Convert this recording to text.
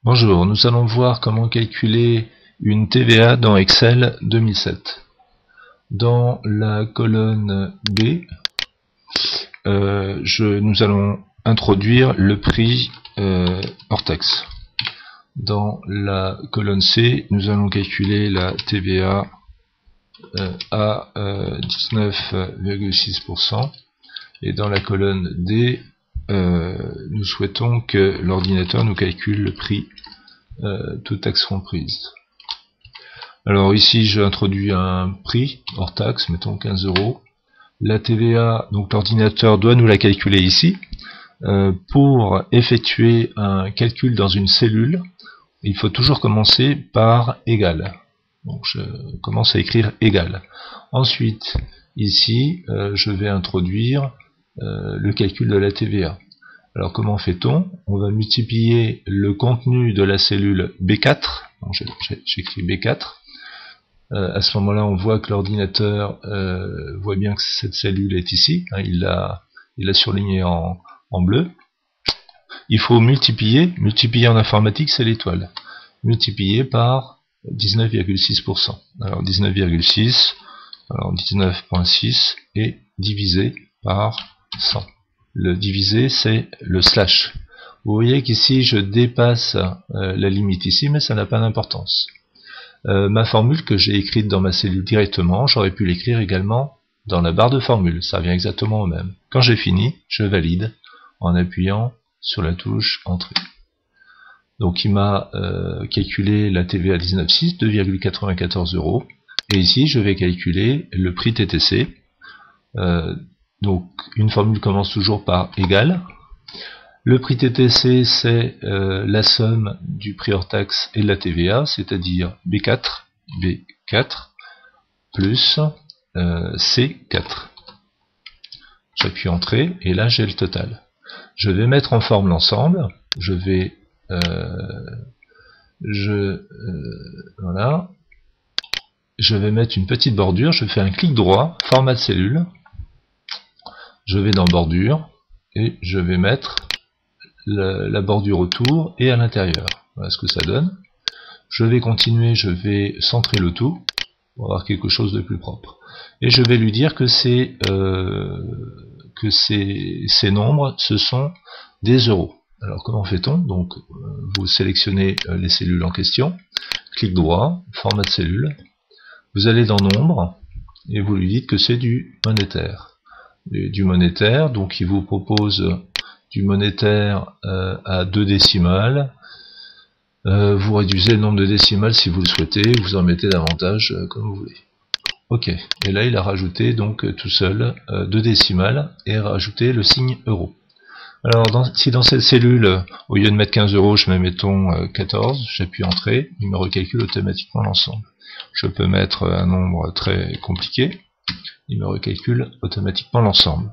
Bonjour, nous allons voir comment calculer une TVA dans Excel 2007. Dans la colonne B, nous allons introduire le prix hors taxe. Dans la colonne C, nous allons calculer la TVA à 19,6%. Et dans la colonne D, nous souhaitons que l'ordinateur nous calcule le prix toute taxe comprise. Alors ici j'introduis un prix hors taxe, mettons 15 €. La TVA, donc l'ordinateur doit nous la calculer ici. Pour effectuer un calcul dans une cellule, il faut toujours commencer par égal. Donc je commence à écrire égal. Ensuite, ici, je vais introduire le calcul de la TVA. Alors comment fait-on? On va multiplier le contenu de la cellule B4, donc j'écris B4. À ce moment-là, on voit que l'ordinateur voit bien que cette cellule est ici, hein, il l'a surlignée en bleu. Il faut multiplier en informatique c'est l'étoile, multiplier par 19,6%. Alors 19,6, alors 19,6 et divisé par 100. Le divisé, c'est le slash. Vous voyez qu'ici, je dépasse la limite ici, mais ça n'a pas d'importance. Ma formule que j'ai écrite dans ma cellule directement, j'aurais pu l'écrire également dans la barre de formule. Ça revient exactement au même. Quand j'ai fini, je valide en appuyant sur la touche Entrée. Donc il m'a calculé la TVA 19,6, 2,94 €. Et ici, je vais calculer le prix TTC. Donc une formule commence toujours par égal. Le prix TTC, c'est la somme du prix hors taxe et de la TVA, c'est-à-dire B4 plus C4. J'appuie Entrée et là j'ai le total. Je vais mettre en forme l'ensemble. Je vais voilà. Je vais mettre une petite bordure. Je fais un clic droit, format de cellule. Je vais dans bordure et je vais mettre la bordure autour et à l'intérieur. Voilà ce que ça donne. Je vais continuer, je vais centrer le tout pour avoir quelque chose de plus propre. Et je vais lui dire que ces nombres, ce sont des euros. Alors comment fait-on? Donc vous sélectionnez les cellules en question, clic droit, format de cellule, vous allez dans nombre et vous lui dites que c'est du monétaire. Du monétaire, donc il vous propose du monétaire à 2 décimales. Vous réduisez le nombre de décimales si vous le souhaitez, vous en mettez davantage comme vous voulez. Ok, et là il a rajouté donc tout seul 2 décimales et rajouté le signe euro. Alors si dans cette cellule, au lieu de mettre 15 €, je mets mettons 14, j'appuie Entrée, il me recalcule automatiquement l'ensemble. Je peux mettre un nombre très compliqué, il me recalcule automatiquement l'ensemble.